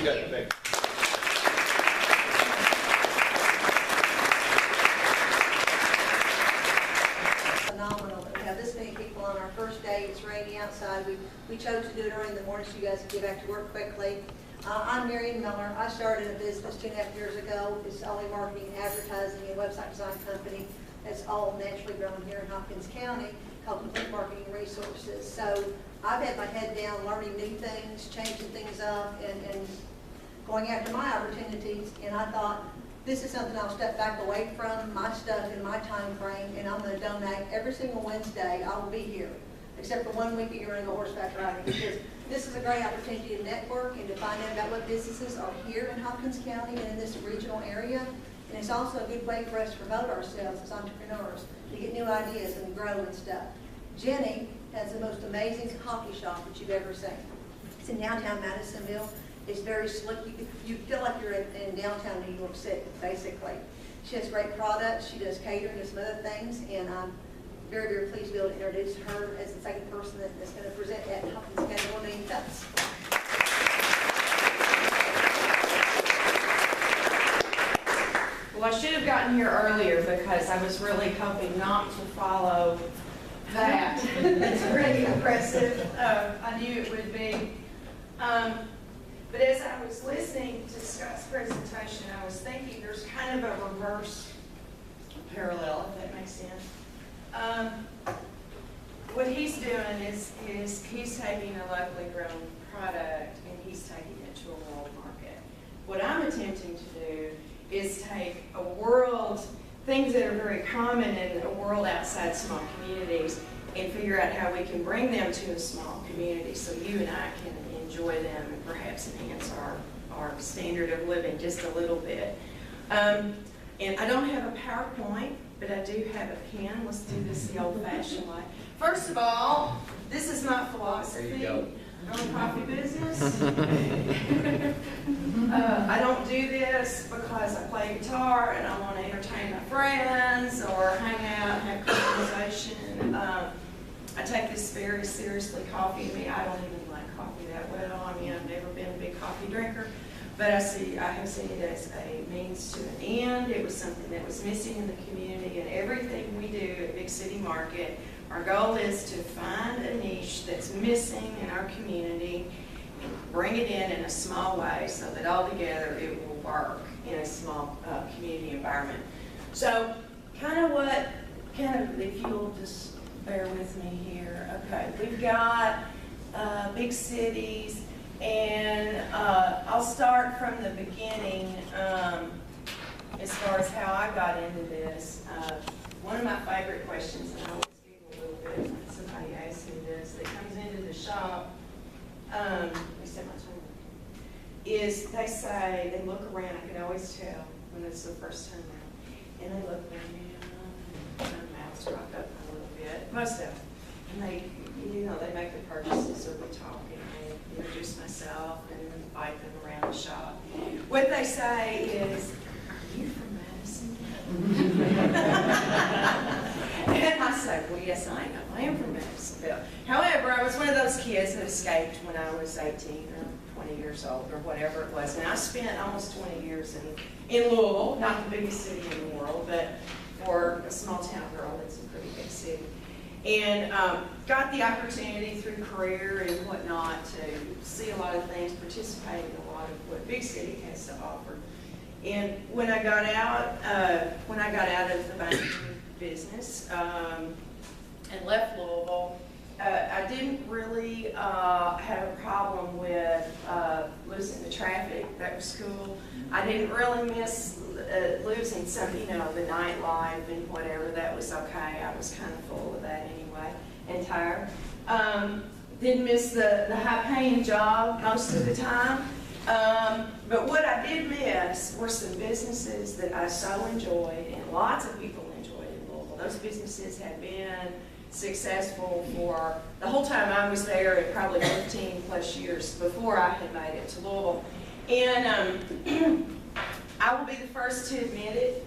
got the picture. Phenomenal that we have this many people on our first day. It's rainy outside. We chose to do it early in the morning so you guys can get back to work quickly. I'm Marion Miller. I started a business 2.5 years ago. It's only marketing and advertising and website design company that's all naturally grown here in Hopkins County called Complete Marketing Resources. So I've had my head down learning new things, changing things up, and going after my opportunities. And I thought, this is something I'll step back away from, my stuff in my time frame, and I'm going to donate every single Wednesday. I will be here, except for 1 week that you're going to go horseback riding, because this is a great opportunity to network and to find out about what businesses are here in Hopkins County and in this regional area. And it's also a good way for us to promote ourselves as entrepreneurs, to get new ideas and grow and stuff. Jenny has the most amazing coffee shop that you've ever seen. It's in downtown Madisonville. It's very slick. You feel like you're in downtown New York City, basically. She has great products. She does catering and some other things, and I'm very, very pleased to be able to introduce her as the second person that's going to present at Hopkins County 1 Million Cups. Well, I should have gotten here earlier because I was really hoping not to follow that. It's pretty impressive. I knew it would be. But as I was listening to Scott's presentation, I was thinking there's kind of a reverse parallel, if that makes sense. What he's doing is he's taking a locally grown product and he's taking it to a world market. What I'm attempting to do is take a world, things that are very common in a world outside small communities, and figure out how we can bring them to a small community so you and I can enjoy them and perhaps enhance our standard of living just a little bit. And I don't have a PowerPoint, but I do have a pen. Let's do this the old-fashioned way. First of all, this is my philosophy on the coffee business. I don't do this because I play guitar and I want to entertain my friends or hang out and have conversation. I take this very seriously. Coffee to me, I don't even like coffee that well. I mean, I've never been a big coffee drinker, but I have seen it as a means to an end. It was something that was missing in the community, and everything we do at Big City Market, our goal is to find a niche that's missing in our community and bring it in a small way so that altogether it will work in a small community environment. So if you'll just bear with me here. Okay, we've got big cities, and I'll start from the beginning as far as how I got into this. One of my favorite questions, and I always giggle a little bit when somebody asks me this, that comes into the shop, is they say, they look around, I can always tell when it's the first time out, and they look around, and their mouths drop up a little bit, most of them, and they make the purchases or we talk, and I introduce myself and invite them around the shop. What they say is, "Are you from Madison?" And I say, "Well, yes, I am. I am from Madisonville." However, I was one of those kids that escaped when I was 18 or 20 years old or whatever it was. And I spent almost 20 years in Louisville, not the biggest city in the world, but for a small town girl, it's a pretty big city. And got the opportunity through career and whatnot to see a lot of things, participate in a lot of what Big City has to offer. And when I got out of the banking business and left Louisville, I didn't really have a problem with losing the traffic. That was cool. I didn't really miss losing some, the nightlife and whatever. That was okay. I was kind of full of that anyway and tired. Didn't miss the high-paying job most of the time. But what I did miss were some businesses that I so enjoyed, and lots of people enjoyed in Louisville. Those businesses had been successful for the whole time I was there, and probably 15 plus years before I had made it to Louisville. And I will be the first to admit it,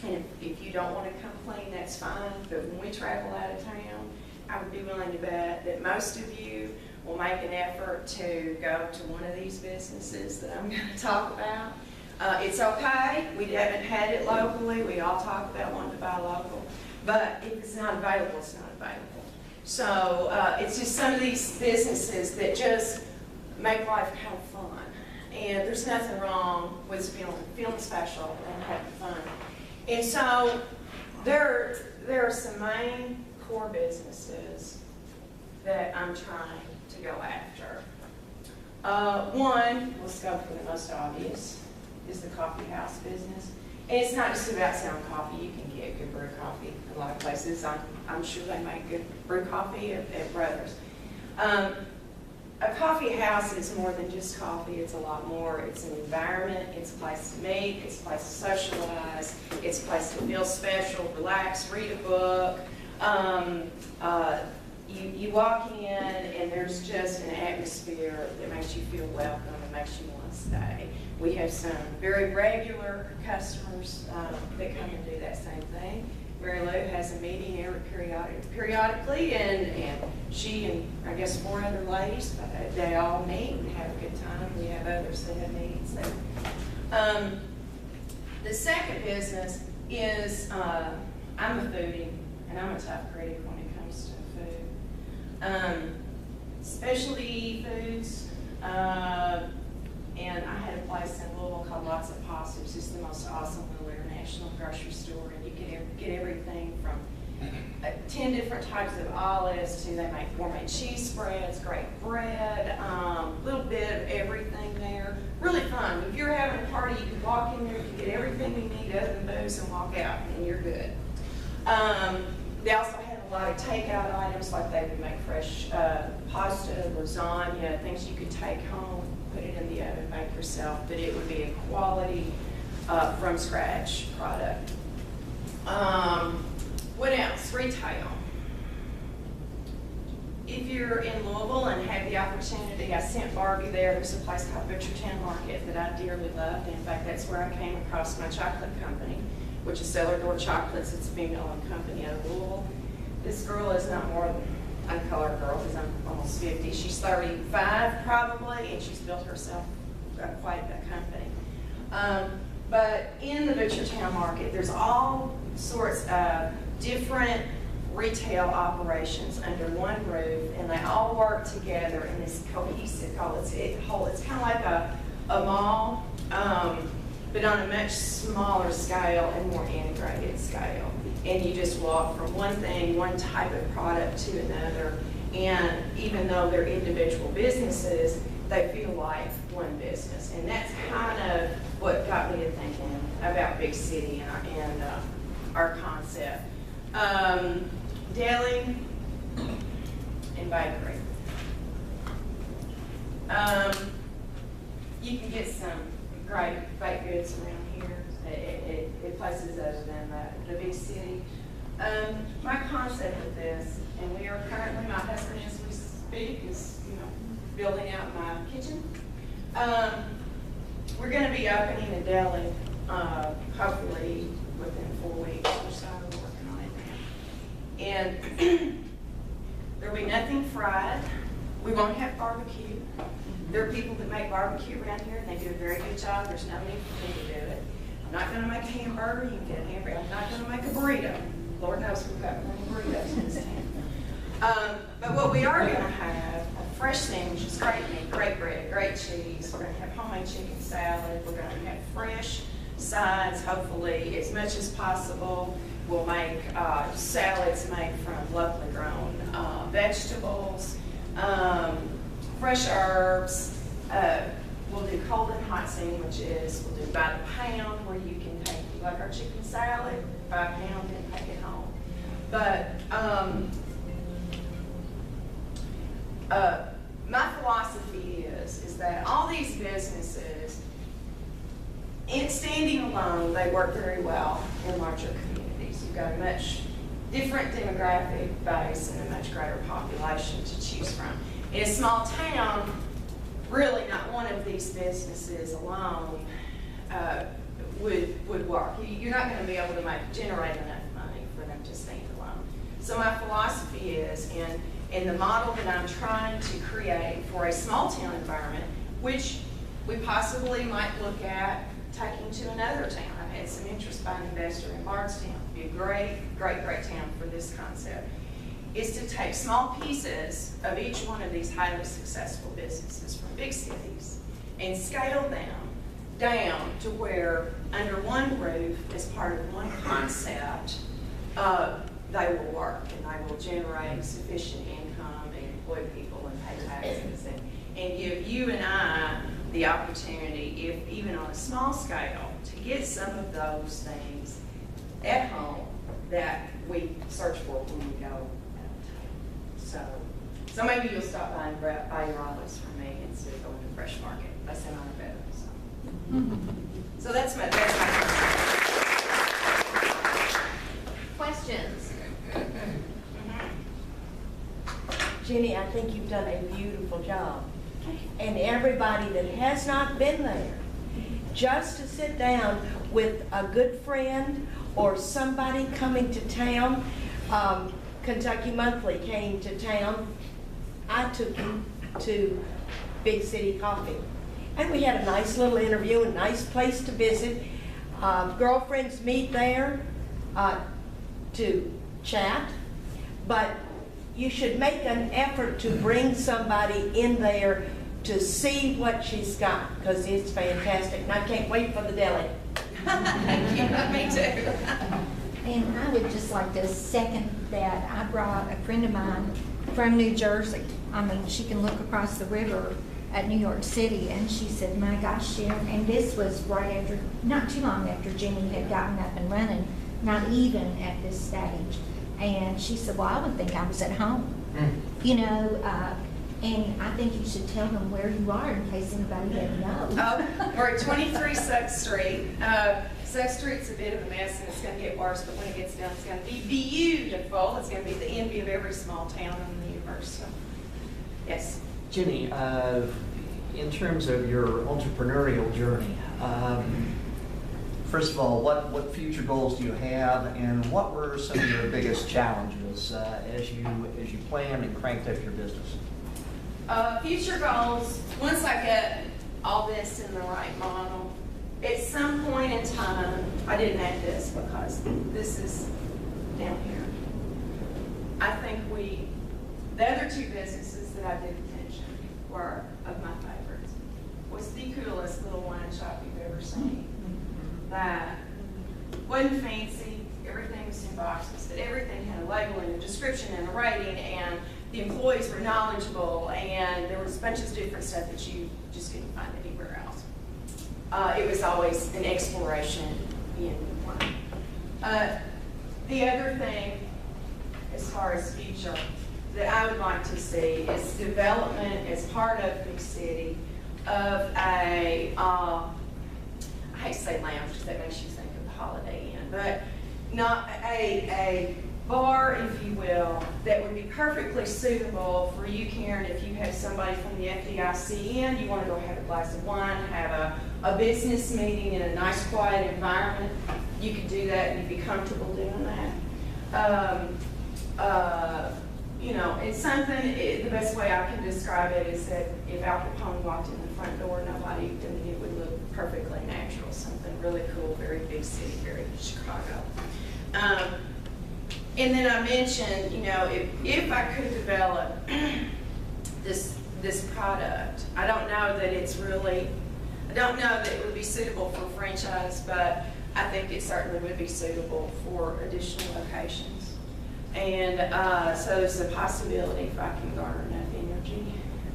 and if you don't want to complain, that's fine, but when we travel out of town, I would be willing to bet that most of you will make an effort to go to one of these businesses that I'm going to talk about. It's okay. We haven't had it locally. We all talk about wanting to buy local. But if it's not available, it's not available. So it's just some of these businesses that just make life kind of fun. And there's nothing wrong with feeling special and having fun. And so there are some main core businesses that I'm trying to go after. One, let's go for the most obvious, is the coffee house business. And it's not just about selling coffee. You can get good brew coffee in a lot of places. I'm sure they make good brew coffee at Brothers. A coffee house is more than just coffee. It's a lot more. It's an environment. It's a place to meet. It's a place to socialize. It's a place to feel special, relax, read a book. You walk in and there's just an atmosphere that makes you feel welcome and makes you want to stay. We have some very regular customers that come and do that same thing. Mary Lou has a meeting periodically, and she and I guess 4 other ladies, they all meet and have a good time. We have others that have meetings there. The second business is, I'm a foodie, and I'm a tough critic when it comes to food. Specialty foods, and I had a place in Louisville called Lots of Positives. It's the most awesome little international grocery store, and you can get everything from 10 different types of olives to they make gourmet cheese spreads, great bread, little bit of everything there. Really fun. If you're having a party, you can walk in there, you can get everything you need other than booze and walk out, and you're good. They also had a lot of takeout items, like they would make fresh pasta, lasagna, things you could take home, put it in the oven, make yourself, but it would be a quality from scratch product. What else? Retail. If you're in Louisville and have the opportunity, I sent Barbie there. There's a place called Butchertown Market that I dearly loved. In fact, that's where I came across my chocolate company, which is Cellar Door Chocolates. It's a female-owned company out of Louisville. This girl is not more than, I'm a colored girl because I'm almost 50. She's 35 probably, and she's built herself quite a company. But in the Butchertown Market, there's all sorts of different retail operations under one roof, and they all work together in this cohesive whole. It's kind of like a mall, but on a much smaller scale and more integrated scale. And you just walk from one thing, one type of product to another, and even though they're individual businesses, they feel like one business. And that's kind of what got me to thinking about Big City and our concept. Deli and bakery. You can get some great baked goods around here at places other than the big city. My concept of this, and we are currently, my husband as we speak is building out my kitchen. We're going to be opening a deli hopefully within 4 weeks or so. We're working on it now. And there'll be nothing fried. We won't have barbecue. There are people that make barbecue around here, and they do a very good job. There's no need for me to do it. I'm not going to make a hamburger. You can get a hamburger. I'm not going to make a burrito. Lord knows we've got many burritos in this town. But what we are going to have, fresh sandwiches, great meat, great bread, great cheese. We're going to have homemade chicken salad. We're going to have fresh sides, hopefully, as much as possible. We'll make salads made from locally grown vegetables, fresh herbs. We'll do cold and hot sandwiches. We'll do by the pound, where you can take, like our chicken salad, by a pound and take it home. But my philosophy is that all these businesses, in standing alone, they work very well in larger communities. You've got a much different demographic base and a much greater population to choose from. In a small town, really not one of these businesses alone would work. You're not going to be able to generate enough money for them to stand alone. So my philosophy is, in the model that I'm trying to create for a small town environment, which we possibly might look at taking to another town. I've had some interest by an investor in Bardstown. It'd be a great, great, great town for this concept. Is to take small pieces of each one of these highly successful businesses from big cities and scale them down to where under one roof, as part of one concept, they will work and they will generate sufficient income and employ people and pay taxes and give you and I the opportunity, if even on a small scale, to get some of those things at home that we search for when we go out of town. So maybe you'll stop by and buy your olives from me instead of going to Fresh Market. They say mine are better. So that's my questions. Jenny, I think you've done a beautiful job. And everybody that has not been there, just to sit down with a good friend or somebody coming to town, Kentucky Monthly came to town, I took him to Big City Coffee. And we had a nice little interview, a nice place to visit. Girlfriends meet there to chat, but you should make an effort to bring somebody in there to see what she's got, because it's fantastic, and I can't wait for the deli. Thank you. Me too. And I would just like to second that. I brought a friend of mine from New Jersey. I mean, she can look across the river at New York City, and she said, my gosh, Sharon, and this was right after, not too long after Jenny had gotten up and running, not even at this stage. And she said, well, I would think I was at home. You know, and I think you should tell them where you are in case anybody doesn't know. Oh, we're at 23 Sixth Street. Sixth Street's a bit of a mess, and it's going to get worse, but when it gets done, it's going to be beautiful. It's going to be the envy of every small town in the universe. So, yes. Jenny, in terms of your entrepreneurial journey, first of all, what future goals do you have, and what were some of your biggest challenges as you planned and cranked up your business? Future goals, once I get all this in the right model, at some point in time, I didn't add this because this is down here. I think the other two businesses that I didn't mention were of my favorites. Was the coolest little wine shop you've ever seen. That wasn't fancy, everything was in boxes, but everything had a label and a description and a rating, and the employees were knowledgeable, and there was a bunch of different stuff that you just couldn't find anywhere else. It was always an exploration in one. The other thing, as far as future, that I would like to see is development as part of Big City of a, I hate to say lounge because that makes you think of the Holiday Inn, but not a bar, if you will, that would be perfectly suitable for you, Karen, if you have somebody from the FDIC in, you want to go have a glass of wine, have a business meeting in a nice, quiet environment. You could do that and you'd be comfortable doing that. You know, it's something, the best way I can describe it is that if Al Capone walked in the front door, it would look perfectly natural, something really cool, very big city, very Chicago. And then I mentioned, you know, if I could develop this product, I don't know that it would be suitable for franchise, but I think it certainly would be suitable for additional locations. And so there's a possibility, if I can garner enough energy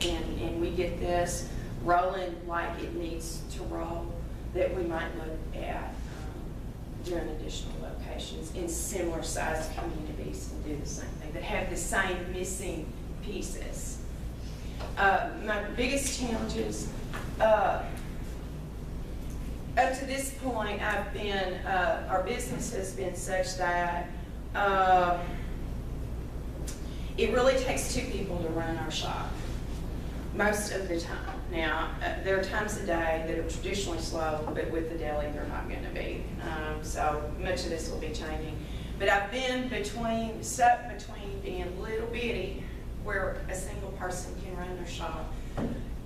and we get this rolling like it needs to roll, that we might look at doing additional locations in similar sized communities and do the same thing, that have the same missing pieces. My biggest challenges, up to this point, our business has been such that it really takes two people to run our shop, most of the time. Now, there are times a day that are traditionally slow, but with the deli, they're not going to be. So much of this will be changing. But I've been stuck between being little bitty, where a single person can run their shop,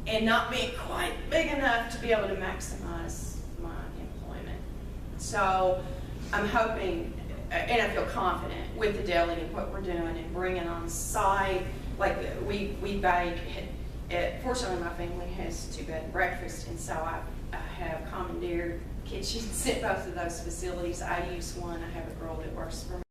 and not being quite big enough to be able to maximize my employment. So I'm hoping, and I feel confident with the deli and what we're doing and bringing on site. Like we bake. Fortunately, my family has 2-bed and breakfast, and so I have commandeered kitchens at both of those facilities. I use one. I have a girl that works for